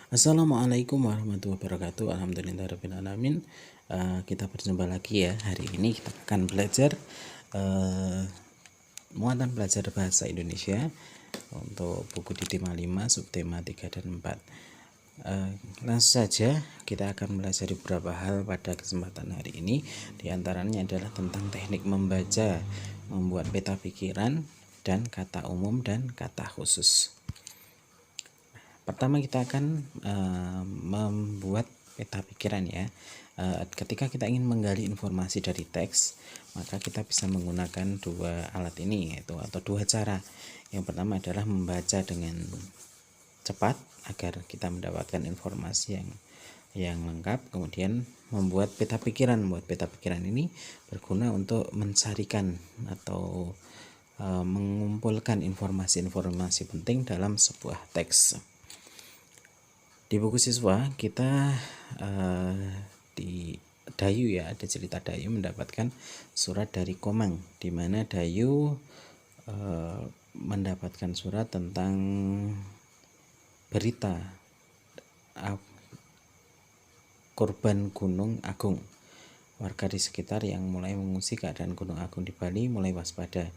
Assalamualaikum warahmatullahi wabarakatuh. Alhamdulillahirrahmanirrahim. Kita berjumpa lagi ya. Hari ini kita akan belajar muatan belajar bahasa Indonesia untuk buku di tema 5, subtema 3 dan 4. Langsung saja kita akan belajar beberapa hal pada kesempatan hari ini. Di antaranya adalah tentang teknik membaca, membuat peta pikiran, dan kata umum dan kata khusus. Pertama kita akan membuat peta pikiran ya. Ketika kita ingin menggali informasi dari teks, maka kita bisa menggunakan dua alat ini yaitu atau dua cara. Yang pertama adalah membaca dengan cepat agar kita mendapatkan informasi yang lengkap. Kemudian membuat peta pikiran. Membuat peta pikiran ini berguna untuk mencarikan atau mengumpulkan informasi-informasi penting dalam sebuah teks. Di buku siswa kita di Dayu ya, ada cerita Dayu mendapatkan surat dari Komang, di mana Dayu mendapatkan surat tentang berita korban Gunung Agung. Warga di sekitar yang mulai mengungsi keadaan Gunung Agung di Bali mulai waspada.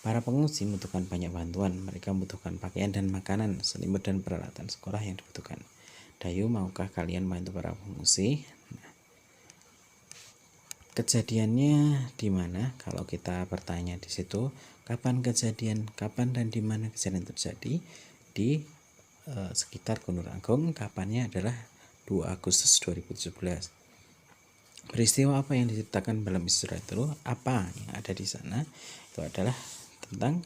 Para pengungsi membutuhkan banyak bantuan. Mereka membutuhkan pakaian dan makanan, selimut dan peralatan sekolah yang dibutuhkan. Dayu, maukah kalian bantu para pengungsi? Kejadiannya di mana? Kalau kita bertanya di situ, kapan kejadian? Kapan dan di mana kejadian terjadi? Di sekitar Gunung Agung. Kapannya adalah 2 Agustus 2017. Peristiwa apa yang diceritakan dalam surat itu? Apa yang ada di sana? Itu adalah tentang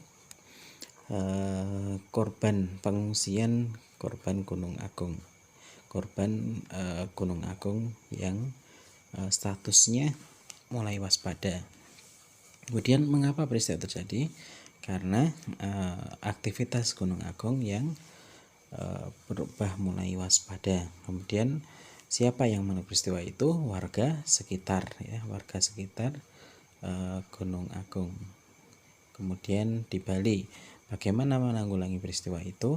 korban pengungsian korban Gunung Agung. Korban Gunung Agung yang statusnya mulai waspada. Kemudian mengapa peristiwa terjadi? Karena aktivitas Gunung Agung yang berubah mulai waspada. Kemudian siapa yang melihat peristiwa itu? Warga sekitar ya, warga sekitar Gunung Agung. Kemudian di Bali, bagaimana menanggulangi peristiwa itu?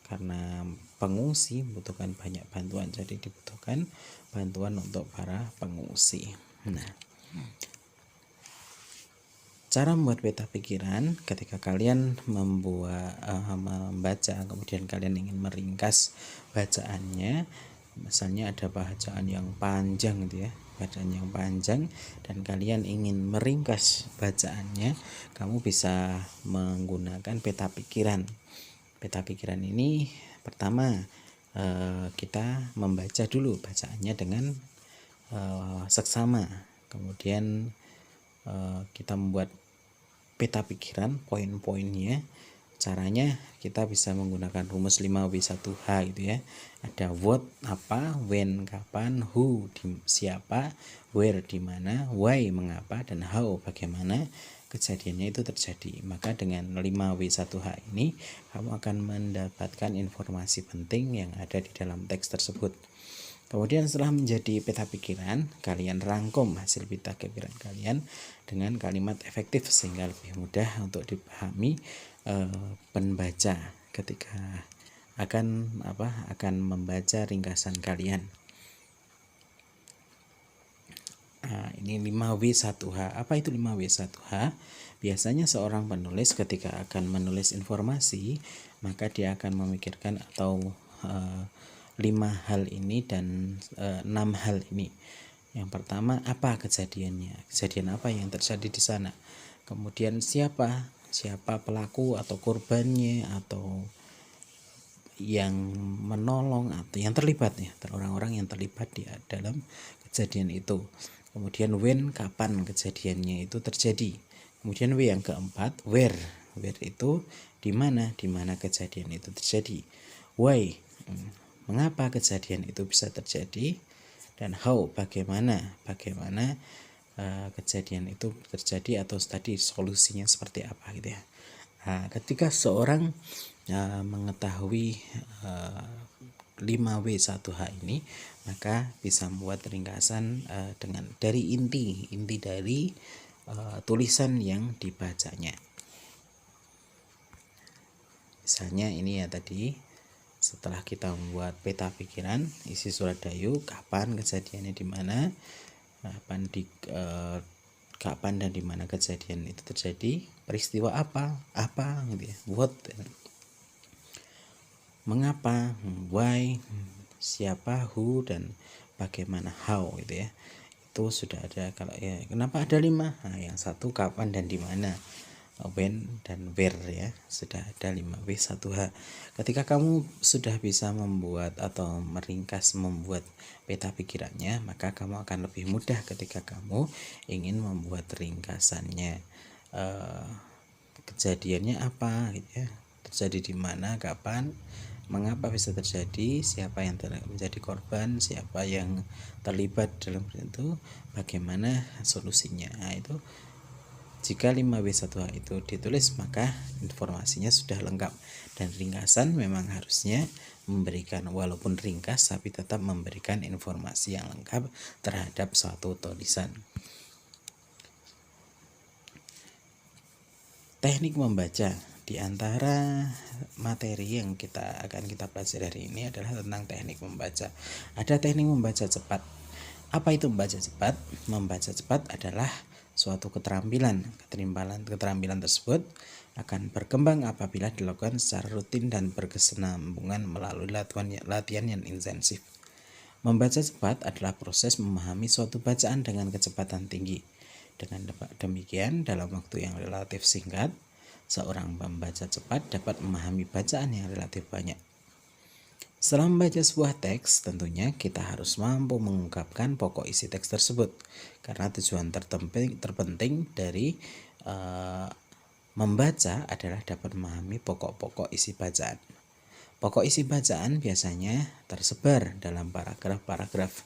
Karena pengungsi membutuhkan banyak bantuan, jadi dibutuhkan bantuan untuk para pengungsi. Nah, cara membuat peta pikiran ketika kalian membaca, kemudian kalian ingin meringkas bacaannya, misalnya ada bacaan yang panjang gitu ya, bacaan yang panjang dan kalian ingin meringkas bacaannya, kamu bisa menggunakan peta pikiran. Peta pikiran ini pertama kita membaca dulu bacaannya dengan seksama, kemudian kita membuat peta pikiran poin-poinnya. Caranya kita bisa menggunakan rumus 5W1H gitu ya. Ada what apa, when kapan, who siapa, where di mana, why mengapa, dan how bagaimana kejadiannya itu terjadi. Maka dengan 5W1H ini kamu akan mendapatkan informasi penting yang ada di dalam teks tersebut. Kemudian setelah menjadi peta pikiran, kalian rangkum hasil peta pikiran kalian dengan kalimat efektif sehingga lebih mudah untuk dipahami pembaca ketika akan membaca ringkasan kalian. Nah, ini 5W1H. Apa itu 5W1H? Biasanya seorang penulis ketika akan menulis informasi, maka dia akan memikirkan atau 5 hal ini dan 6 hal ini. Yang pertama, apa kejadiannya? Kejadian apa yang terjadi di sana? Kemudian siapa pelaku atau korbannya atau yang menolong atau yang terlibat ya, orang-orang yang terlibat di dalam kejadian itu. Kemudian when, kapan kejadiannya itu terjadi. Kemudian W yang keempat, where itu di mana kejadian itu terjadi. Why, mengapa kejadian itu bisa terjadi, dan how, bagaimana kejadian itu terjadi atau tadi solusinya seperti apa gitu ya. Nah, ketika seorang mengetahui 5W1H ini, maka bisa membuat ringkasan dengan dari inti dari tulisan yang dibacanya. Misalnya ini ya tadi, setelah kita membuat peta pikiran, isi surat Dayu, kapan kejadiannya di mana, kapan dan di mana kejadian itu terjadi, peristiwa apa gitu ya, what, mengapa, why, siapa, who, dan bagaimana, how gitu ya. Itu sudah ada. Kalau ya kenapa ada 5? Nah, yang satu kapan dan di mana, when dan where ya, sudah ada 5 W 1H. Ketika kamu sudah bisa membuat atau meringkas membuat peta pikirannya, maka kamu akan lebih mudah ketika kamu ingin membuat ringkasannya. Kejadiannya apa gitu ya, terjadi di mana, kapan, mengapa bisa terjadi, siapa yang menjadi korban, siapa yang terlibat dalam itu, bagaimana solusinya. Nah, itu jika 5W1H itu ditulis, maka informasinya sudah lengkap. Dan ringkasan memang harusnya memberikan, walaupun ringkas, tapi tetap memberikan informasi yang lengkap terhadap suatu tulisan. Teknik membaca. Di antara materi yang akan kita pelajari hari ini adalah tentang teknik membaca. Ada teknik membaca cepat. Apa itu membaca cepat? Membaca cepat adalah suatu keterampilan. Keterampilan tersebut akan berkembang apabila dilakukan secara rutin dan berkesinambungan melalui latihan yang intensif. Membaca cepat adalah proses memahami suatu bacaan dengan kecepatan tinggi. Dengan demikian, dalam waktu yang relatif singkat, seorang pembaca cepat dapat memahami bacaan yang relatif banyak. Setelah membaca sebuah teks, tentunya kita harus mampu mengungkapkan pokok isi teks tersebut, karena tujuan terpenting dari membaca adalah dapat memahami pokok-pokok isi bacaan. Pokok isi bacaan biasanya tersebar dalam paragraf-paragraf.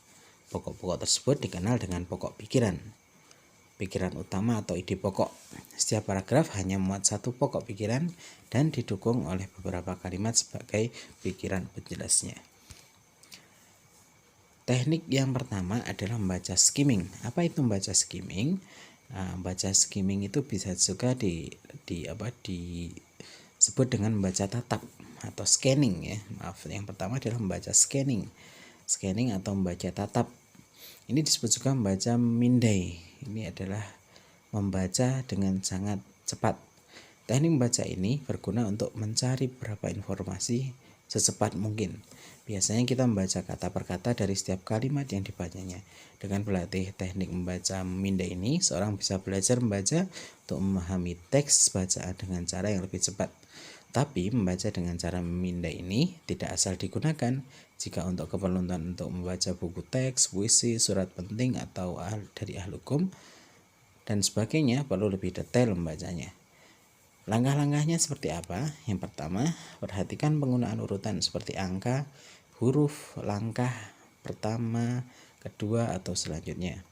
Pokok-pokok tersebut dikenal dengan pokok pikiran utama atau ide pokok. Setiap paragraf hanya memuat satu pokok pikiran dan didukung oleh beberapa kalimat sebagai pikiran penjelasnya. Teknik yang pertama adalah membaca skimming. Apa itu membaca skimming? Membaca skimming itu bisa juga disebut dengan membaca tatap atau scanning ya. Yang pertama adalah membaca scanning atau membaca tatap. Ini disebut juga membaca mindai. Ini adalah membaca dengan sangat cepat. Teknik membaca ini berguna untuk mencari beberapa informasi secepat mungkin. Biasanya kita membaca kata per kata dari setiap kalimat yang dibacanya. Dengan berlatih teknik membaca mindai ini, seorang bisa belajar membaca untuk memahami teks bacaan dengan cara yang lebih cepat. Tapi membaca dengan cara memindai ini tidak asal digunakan. Jika untuk keperluan untuk membaca buku teks, puisi, surat penting atau dari ahli hukum dan sebagainya, perlu lebih detail membacanya. Langkah-langkahnya seperti apa? Yang pertama, perhatikan penggunaan urutan seperti angka, huruf, langkah pertama, kedua, atau selanjutnya.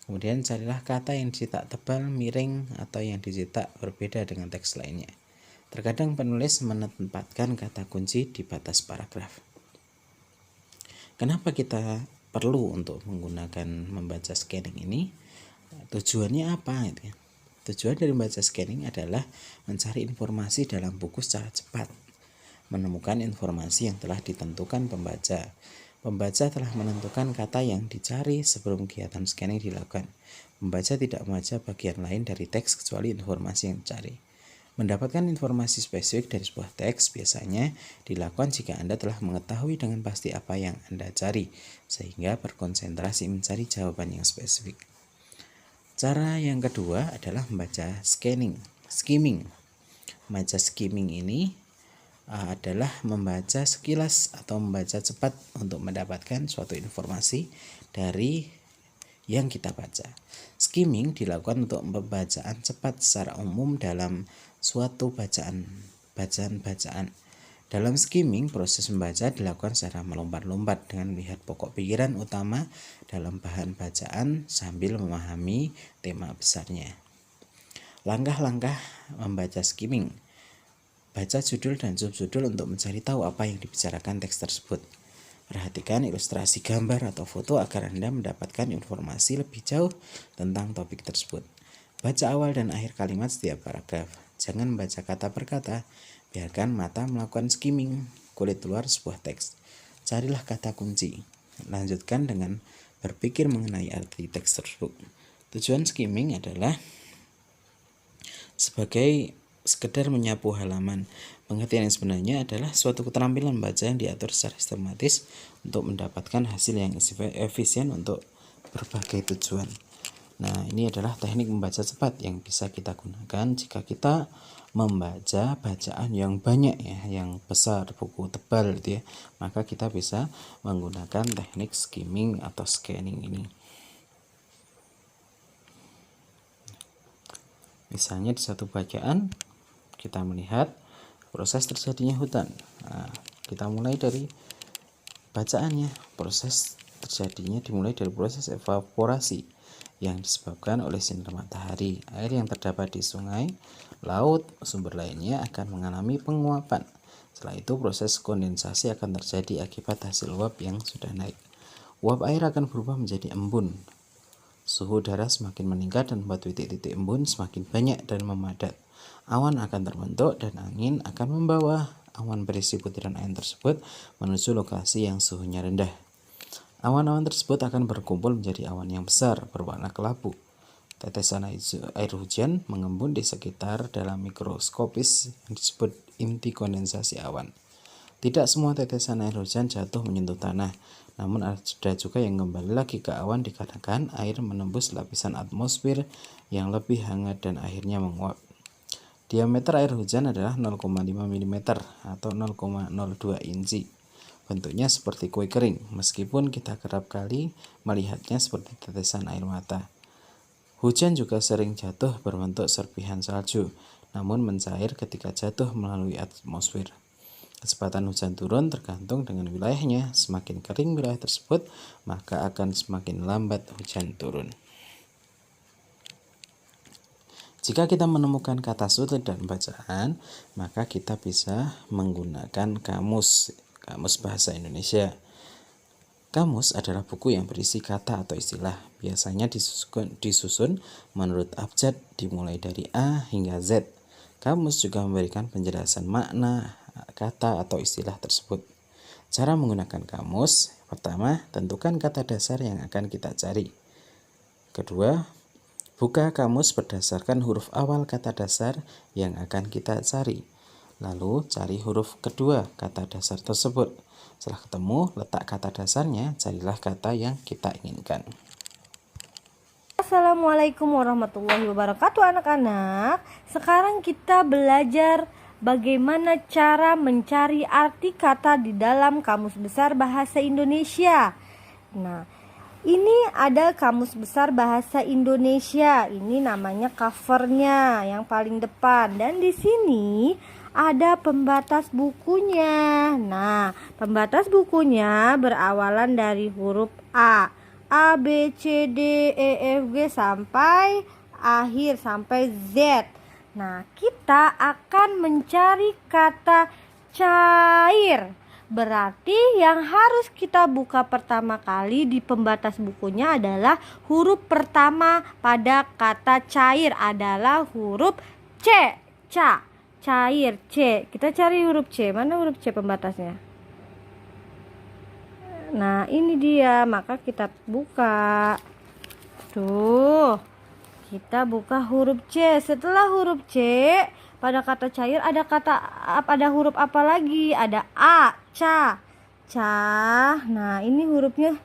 Kemudian carilah kata yang dicetak tebal, miring, atau yang dicetak berbeda dengan teks lainnya. Terkadang penulis menempatkan kata kunci di batas paragraf. Kenapa kita perlu untuk menggunakan membaca scanning ini? Tujuannya apa itu ya? Tujuan dari membaca scanning adalah mencari informasi dalam buku secara cepat, menemukan informasi yang telah ditentukan pembaca. Pembaca telah menentukan kata yang dicari sebelum kegiatan scanning dilakukan. Pembaca tidak membaca bagian lain dari teks kecuali informasi yang dicari. Mendapatkan informasi spesifik dari sebuah teks biasanya dilakukan jika Anda telah mengetahui dengan pasti apa yang Anda cari, sehingga berkonsentrasi mencari jawaban yang spesifik. Cara yang kedua adalah membaca skimming. Membaca skimming ini adalah membaca sekilas atau membaca cepat untuk mendapatkan suatu informasi dari yang kita baca. Skimming dilakukan untuk pembacaan cepat secara umum dalam suatu bacaan. Dalam skimming, proses membaca dilakukan secara melompat-lompat dengan melihat pokok pikiran utama dalam bahan bacaan sambil memahami tema besarnya. Langkah-langkah membaca skimming. Baca judul dan subjudul untuk mencari tahu apa yang dibicarakan teks tersebut. Perhatikan ilustrasi gambar atau foto agar Anda mendapatkan informasi lebih jauh tentang topik tersebut. Baca awal dan akhir kalimat setiap paragraf. Jangan membaca kata per kata. Biarkan mata melakukan skimming kulit luar sebuah teks. Carilah kata kunci. Lanjutkan dengan berpikir mengenai arti teks tersebut. Tujuan skimming adalah sebagai sekedar menyapu halaman. Pengertian yang sebenarnya adalah suatu keterampilan membaca yang diatur secara sistematis untuk mendapatkan hasil yang efisien untuk berbagai tujuan. Nah, ini adalah teknik membaca cepat yang bisa kita gunakan jika kita membaca bacaan yang banyak ya, yang besar, buku tebal gitu ya. Maka kita bisa menggunakan teknik skimming atau scanning ini. Misalnya di satu bacaan kita melihat proses terjadinya hutan. Nah, kita mulai dari bacaannya. Proses terjadinya dimulai dari proses evaporasi yang disebabkan oleh sinar matahari. Air yang terdapat di sungai, laut, sumber lainnya akan mengalami penguapan. Setelah itu proses kondensasi akan terjadi akibat hasil uap yang sudah naik. Uap air akan berubah menjadi embun. Suhu udara semakin meningkat dan membuat titik-titik embun semakin banyak dan memadat. Awan akan terbentuk dan angin akan membawa awan berisi butiran air tersebut menuju lokasi yang suhunya rendah. Awan-awan tersebut akan berkumpul menjadi awan yang besar berwarna kelabu. Tetesan air hujan mengembun di sekitar dalam mikroskopis yang disebut inti kondensasi awan. Tidak semua tetesan air hujan jatuh menyentuh tanah, namun ada juga yang kembali lagi ke awan dikarenakan air menembus lapisan atmosfer yang lebih hangat dan akhirnya menguap. Diameter air hujan adalah 0,5 mm atau 0,02 inci. Bentuknya seperti kue kering, meskipun kita kerap kali melihatnya seperti tetesan air mata. Hujan juga sering jatuh berbentuk serpihan salju, namun mencair ketika jatuh melalui atmosfer. Kecepatan hujan turun tergantung dengan wilayahnya. Semakin kering wilayah tersebut, maka akan semakin lambat hujan turun. Jika kita menemukan kata sulit dan bacaan, maka kita bisa menggunakan kamus bahasa Indonesia. Kamus adalah buku yang berisi kata atau istilah. Biasanya disusun menurut abjad dimulai dari A hingga Z. Kamus juga memberikan penjelasan makna kata atau istilah tersebut. Cara menggunakan kamus: pertama, tentukan kata dasar yang akan kita cari. Kedua, buka kamus berdasarkan huruf awal kata dasar yang akan kita cari. Lalu cari huruf kedua kata dasar tersebut. Setelah ketemu, letak kata dasarnya, carilah kata yang kita inginkan. Assalamualaikum warahmatullahi wabarakatuh anak-anak. Sekarang kita belajar bagaimana cara mencari arti kata di dalam Kamus Besar Bahasa Indonesia. Nah, ini ada Kamus Besar Bahasa Indonesia. Ini namanya covernya yang paling depan. Dan di sini ada pembatas bukunya. Nah, pembatas bukunya berawalan dari huruf A. A, B, C, D, E, F, G sampai akhir, sampai Z. Nah, kita akan mencari kata cair. Berarti yang harus kita buka pertama kali di pembatas bukunya adalah huruf pertama pada kata cair adalah huruf C. Cair, C. Kita cari huruf C. Mana huruf C pembatasnya? Nah, ini dia. Maka kita buka. Tuh. Kita buka huruf C. Setelah huruf C, pada kata cair ada huruf apa lagi? Ada A, ca. Nah, ini hurufnya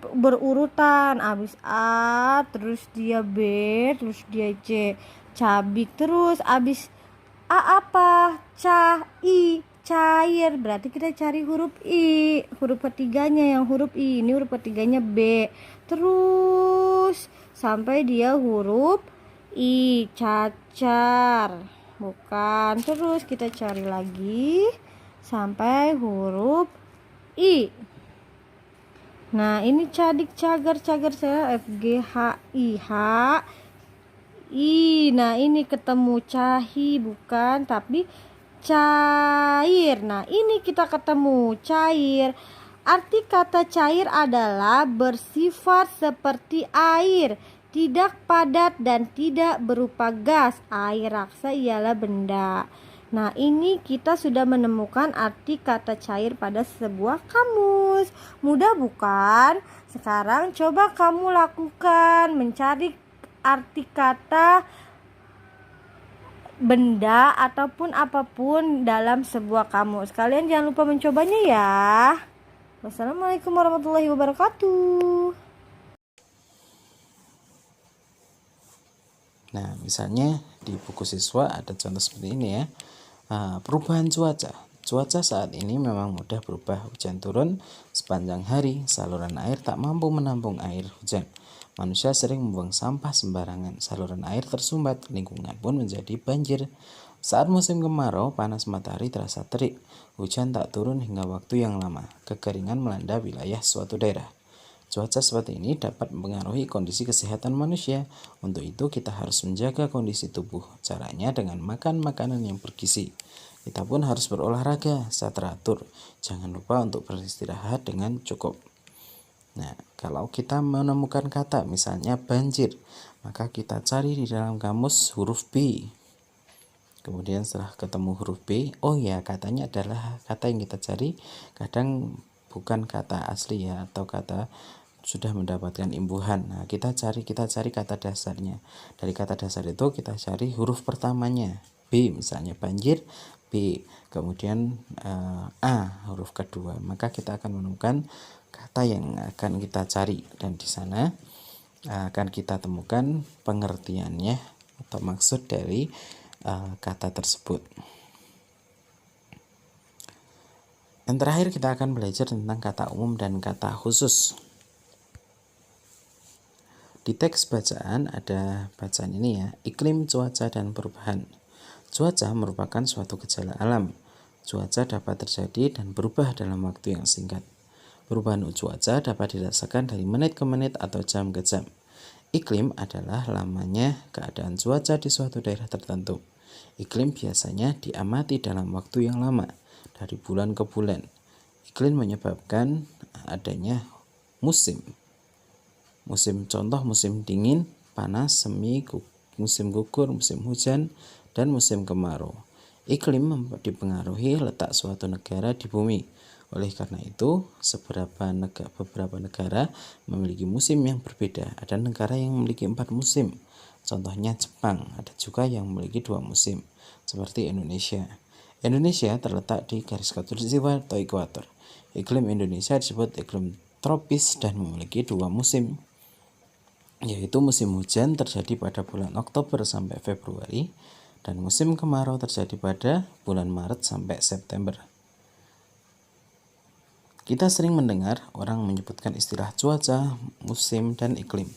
berurutan. Habis A, terus dia B, terus dia C. Cabik. Terus habis A apa? I, cair. Berarti kita cari huruf I. Huruf ketiganya yang huruf I. Ini huruf ketiganya B. Terus sampai dia huruf I, cacar. Bukan. Terus kita cari lagi sampai huruf I. Nah, ini cadik, cagar saya F, G, H, I. Nah, ini ketemu cahi, bukan, tapi cair. Nah, ini kita ketemu cair. Arti kata cair adalah bersifat seperti air, tidak padat dan tidak berupa gas. Air raksa ialah benda. Nah, ini kita sudah menemukan arti kata cair pada sebuah kamus. Mudah bukan? Sekarang coba kamu lakukan mencari arti kata benda ataupun apapun dalam sebuah kamus. Kalian jangan lupa mencobanya ya. Wassalamualaikum warahmatullahi wabarakatuh. Nah, misalnya di buku siswa ada contoh seperti ini ya. Perubahan cuaca. Cuaca saat ini memang mudah berubah. Hujan turun sepanjang hari, saluran air tak mampu menampung air hujan. Manusia sering membuang sampah sembarangan, saluran air tersumbat, lingkungan pun menjadi banjir. Saat musim kemarau, panas matahari terasa terik, hujan tak turun hingga waktu yang lama, kekeringan melanda wilayah suatu daerah. Cuaca seperti ini dapat mempengaruhi kondisi kesehatan manusia. Untuk itu kita harus menjaga kondisi tubuh. Caranya dengan makan makanan yang bergizi. Kita pun harus berolahraga secara teratur. Jangan lupa untuk beristirahat dengan cukup. Nah, kalau kita menemukan kata misalnya banjir, maka kita cari di dalam kamus huruf B. Kemudian setelah ketemu huruf B, oh ya katanya adalah kata yang kita cari. Kadang bukan kata asli ya, atau kata sudah mendapatkan imbuhan. Nah, kita cari kata dasarnya. Dari kata dasar itu kita cari huruf pertamanya. B misalnya banjir, B. Kemudian A huruf kedua. Maka kita akan menemukan kata yang akan kita cari, dan di sana akan kita temukan pengertiannya atau maksud dari kata tersebut. Yang terakhir kita akan belajar tentang kata umum dan kata khusus. Di teks bacaan ada bacaan ini ya, iklim, cuaca, dan perubahan. Cuaca merupakan suatu gejala alam. Cuaca dapat terjadi dan berubah dalam waktu yang singkat. Perubahan cuaca dapat dirasakan dari menit ke menit atau jam ke jam. Iklim adalah lamanya keadaan cuaca di suatu daerah tertentu. Iklim biasanya diamati dalam waktu yang lama, dari bulan ke bulan. Iklim menyebabkan adanya musim. Contoh musim dingin, panas, semi, musim gugur, musim hujan, dan musim kemarau. Iklim dipengaruhi letak suatu negara di bumi. Oleh karena itu, beberapa negara memiliki musim yang berbeda. Ada negara yang memiliki 4 musim. Contohnya Jepang, ada juga yang memiliki 2 musim, seperti Indonesia. Indonesia terletak di garis khatulistiwa atau ekuator. Iklim Indonesia disebut iklim tropis dan memiliki 2 musim, yaitu musim hujan terjadi pada bulan Oktober sampai Februari, dan musim kemarau terjadi pada bulan Maret sampai September. Kita sering mendengar orang menyebutkan istilah cuaca, musim, dan iklim.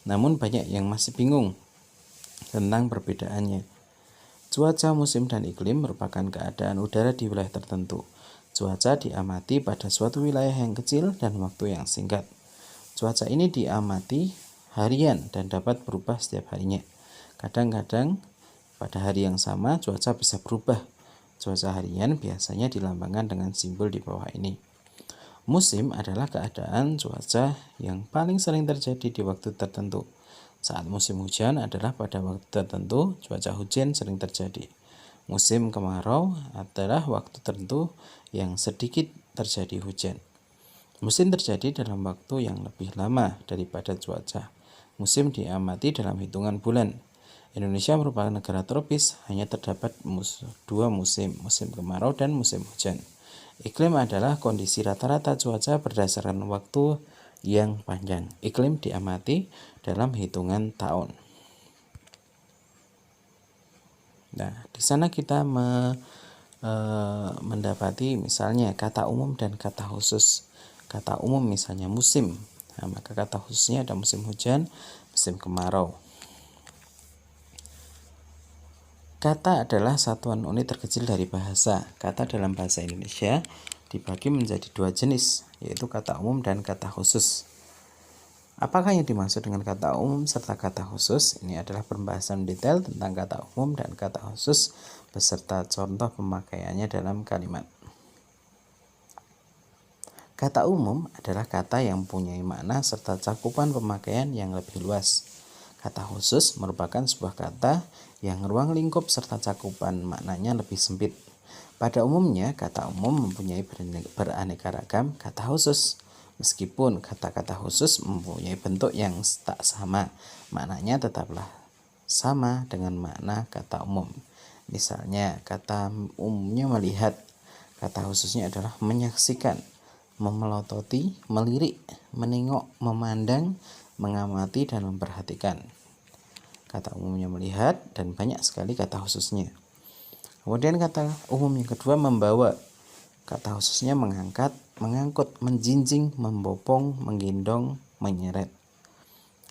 Namun banyak yang masih bingung tentang perbedaannya. Cuaca, musim, dan iklim merupakan keadaan udara di wilayah tertentu. Cuaca diamati pada suatu wilayah yang kecil dan waktu yang singkat. Cuaca ini diamati harian dan dapat berubah setiap harinya. Kadang-kadang pada hari yang sama cuaca bisa berubah. Cuaca harian biasanya dilambangkan dengan simbol di bawah ini. Musim adalah keadaan cuaca yang paling sering terjadi di waktu tertentu. Saat musim hujan adalah pada waktu tertentu cuaca hujan sering terjadi. Musim kemarau adalah waktu tertentu yang sedikit terjadi hujan. Musim terjadi dalam waktu yang lebih lama daripada cuaca. Musim diamati dalam hitungan bulan. Indonesia merupakan negara tropis, hanya terdapat 2 musim, musim kemarau dan musim hujan. Iklim adalah kondisi rata-rata cuaca berdasarkan waktu yang panjang. Iklim diamati dalam hitungan tahun. Nah, di sana kita mendapati misalnya kata umum dan kata khusus. Kata umum misalnya musim. Nah, maka kata khususnya ada musim hujan, musim kemarau. Kata adalah satuan unit terkecil dari bahasa. Kata dalam bahasa Indonesia dibagi menjadi 2 jenis, yaitu kata umum dan kata khusus. Apakah yang dimaksud dengan kata umum serta kata khusus? Ini adalah pembahasan detail tentang kata umum dan kata khusus beserta contoh pemakaiannya dalam kalimat. Kata umum adalah kata yang mempunyai makna serta cakupan pemakaian yang lebih luas. Kata khusus merupakan sebuah kata yang ruang lingkup serta cakupan maknanya lebih sempit. Pada umumnya, kata umum mempunyai beraneka ragam kata khusus. Meskipun kata-kata khusus mempunyai bentuk yang tak sama, maknanya tetaplah sama dengan makna kata umum. Misalnya, kata umumnya melihat, kata khususnya adalah menyaksikan, memelototi, melirik, menengok, memandang, mengamati, dan memperhatikan. Kata umumnya melihat dan banyak sekali kata khususnya. Kemudian kata umum yang kedua membawa. Kata khususnya mengangkat, mengangkut, menjinjing, membopong, menggendong, menyeret.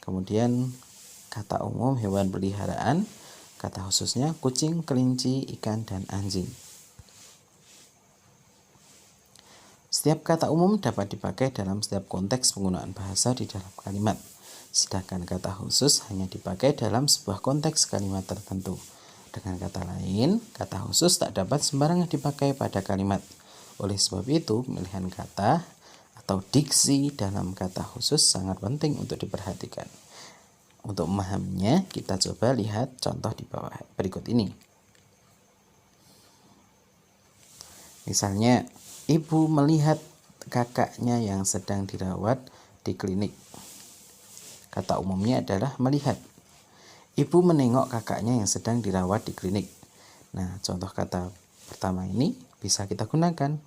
Kemudian kata umum hewan peliharaan. Kata khususnya kucing, kelinci, ikan, dan anjing. Setiap kata umum dapat dipakai dalam setiap konteks penggunaan bahasa di dalam kalimat. Sedangkan kata khusus hanya dipakai dalam sebuah konteks kalimat tertentu. Dengan kata lain, kata khusus tak dapat sembarangan dipakai pada kalimat. Oleh sebab itu, pemilihan kata atau diksi dalam kata khusus sangat penting untuk diperhatikan. Untuk memahaminya, kita coba lihat contoh di bawah berikut ini. Misalnya, ibu melihat kakaknya yang sedang dirawat di klinik. Kata umumnya adalah melihat. Ibu menengok kakaknya yang sedang dirawat di klinik. Nah, contoh kata pertama ini bisa kita gunakan.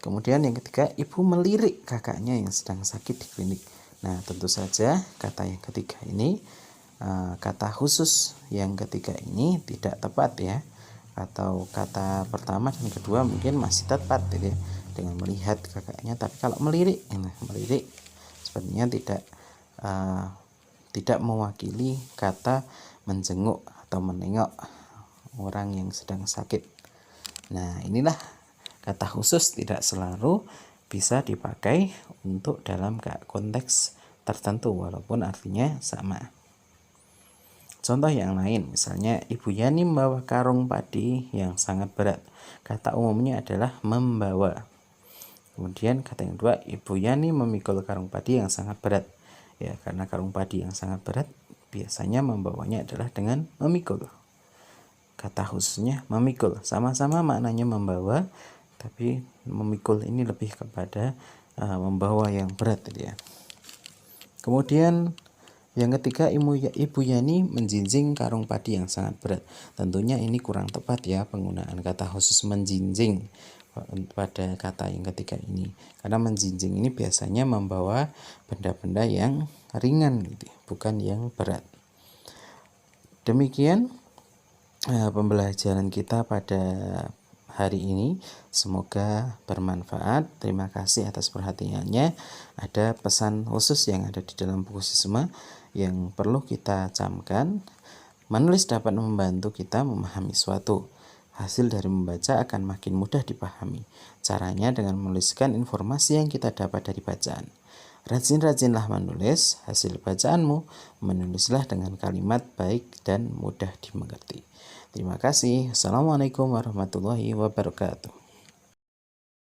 Kemudian yang ketiga, ibu melirik kakaknya yang sedang sakit di klinik. Nah, tentu saja kata yang ketiga ini, kata khusus yang ketiga ini tidak tepat ya. Atau kata pertama dan kedua mungkin masih tepat ya, dengan melihat kakaknya. Tapi kalau melirik sebenarnya tidak mewakili kata menjenguk atau menengok orang yang sedang sakit. Nah, inilah kata khusus tidak selalu bisa dipakai untuk dalam konteks tertentu walaupun artinya sama. Contoh yang lain, misalnya Ibu Yani membawa karung padi yang sangat berat. Kata umumnya adalah membawa. Kemudian kata yang kedua, Ibu Yani memikul karung padi yang sangat berat. Ya, karena karung padi yang sangat berat biasanya membawanya adalah dengan memikul. Kata khususnya memikul, sama-sama maknanya membawa, tapi memikul ini lebih kepada membawa yang berat ya. Kemudian yang ketiga, Ibu Yani menjinjing karung padi yang sangat berat. Tentunya ini kurang tepat ya penggunaan kata khusus menjinjing pada kata yang ketiga ini, karena menjinjing ini biasanya membawa benda-benda yang ringan gitu, bukan yang berat. Demikian pembelajaran kita pada hari ini, semoga bermanfaat. Terima kasih atas perhatiannya. Ada pesan khusus yang ada di dalam buku sisma yang perlu kita camkan. Menulis dapat membantu kita memahami suatu. Hasil dari membaca akan makin mudah dipahami. Caranya dengan menuliskan informasi yang kita dapat dari bacaan. Rajin-rajinlah menulis hasil bacaanmu. Menulislah dengan kalimat baik dan mudah dimengerti. Terima kasih. Assalamualaikum warahmatullahi wabarakatuh.